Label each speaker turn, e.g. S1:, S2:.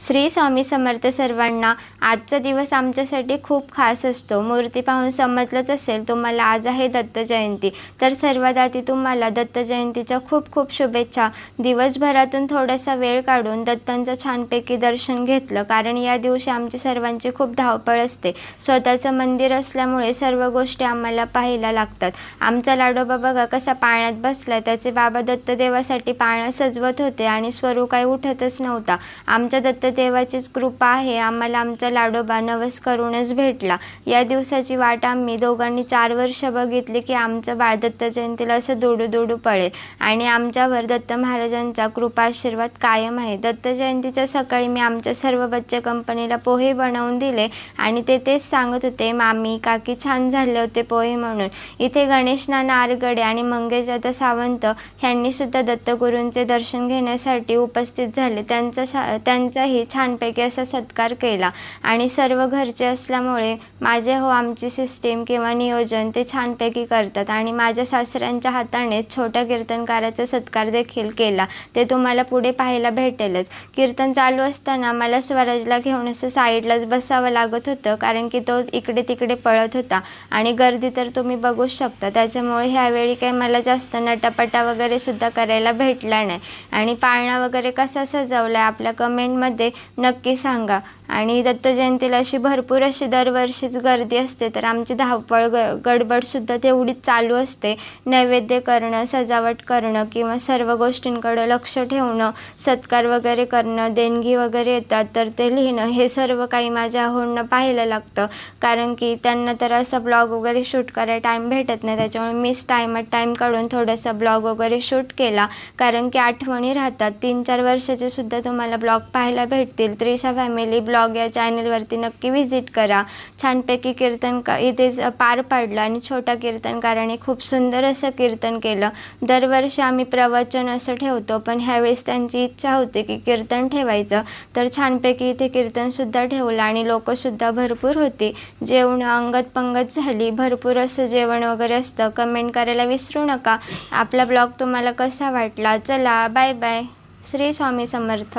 S1: श्री स्वामी समर्थ सर्वांना। आजचा दिवस आमच्यासाठी खूप खास असतो। मूर्ती पाहून समजलंच असेल तुम्हाला आज आहे दत्त जयंती। तर सर्वात आधी तुम्हाला दत्त जयंतीच्या खूप खूप शुभेच्छा। दिवसभरातून थोडासा वेळ काढून दत्तांचं छानपैकी दर्शन घेतलं, कारण या दिवशी आमची सर्वांची खूप धावपळ असते। स्वतःचं मंदिर असल्यामुळे सर्व गोष्टी आम्हाला पाहायला लागतात। आमचा लाडोबा बघा कसा पाळण्यात बसलाय। त्याचे बाबा दत्तदेवासाठी पाळणा सजवत होते आणि स्वरू काही उठतच नव्हता। आमच्या दत्तदेवाचीच कृपा आहे, आम्हाला आमचा लाडोबा नवस करूनच भेटला। या दिवसाची वाट आम्ही दोघांनी 4 वर्ष बघितली की आमचं बाळ दत्त जयंतीला असं दोडू दोडू पळेल आणि आमच्यावर दत्त महाराजांचा कृपा आशीर्वाद कायम आहे। दत्त जयंतीच्या सकाळी मी आमच्या सर्व बच्चे कंपनीला पोहे बनवून दिले आणि ते तेच सांगत होते, मामी काकी छान झाले होते पोहे म्हणून। इथे गणेश नाना आरगडे आणि मंगेश दादा सावंत यांनी सुद्धा दत्तगुरूंचे दर्शन घेण्यासाठी उपस्थित झाले। त्यांचाही छानपैकी असा सत्कार केला आणि सर्व घरचे असल्यामुळे माझे आमची सिस्टीम किंवा नियोजन ते छानपैकी करतात आणि माझ्या सासऱ्यांच्या हाताने छोट्या कीर्तनकाराचा सत्कार देखील केला। ते तुम्हाला पुढे पाहायला भेटेलच। कीर्तन चालू असताना मला स्वराजला घेऊन असं साईडलाच बसावं लागत होतं, कारण की तो इकडे तिकडे पळत होता आणि गर्दी तर तुम्ही बघू शकता। त्याच्यामुळे ह्यावेळी काही मला जास्त नटापटा वगैरे सुद्धा करायला भेटला नाही। आणि पाळणा वगैरे कसा सजवला आपल्या कमेंटमध्ये नक्की सांगा। आणि दत्त जयंतीला भरपूर अशी दरवर्षीच गर्दी असते, तर आमची धावपळ गडबडसुद्धा तेवढीच चालू असते। नैवेद्य करणं, सजावट करणं किंवा सर्व गोष्टींकडे लक्ष ठेवणं, सत्कार वगैरे करणं, देणगी वगैरे येतात तर ते लिहिणं, हे सर्व काही माझ्या अहोंना पाहायला लागतं, कारण की त्यांना तर असा ब्लॉग वगैरे शूट करायला टाईम भेटत नाही। त्याच्यामुळे मीच टाईम काढून थोडासा ब्लॉग वगैरे शूट केला, कारण की आठवणी राहतात। 3-4 वर्षाचे सुद्धा तुम्हाला ब्लॉग पाहायला भेटतील। त्रिशा फॅमिली ब्लॉग या चॅनलवरती नक्की व्हिजिट करा। छानपैकी कीर्तन इथेच पार पाडलं आणि छोट्या कीर्तनकाराने खूप सुंदर असं कीर्तन केलं। दरवर्षी आम्ही प्रवचन असं ठेवतो, पण ह्यावेळेस त्यांची इच्छा होती की कीर्तन ठेवायचं, तर छानपैकी इथे कीर्तनसुद्धा ठेवलं आणि लोकंसुद्धा भरपूर होती। जेवण अंगत पंगत झाली, भरपूर असं जेवण वगैरे असतं। कमेंट करायला विसरू नका। आपला ब्लॉग तुम्हाला कसा वाटला। चला बाय बाय। श्री स्वामी समर्थ।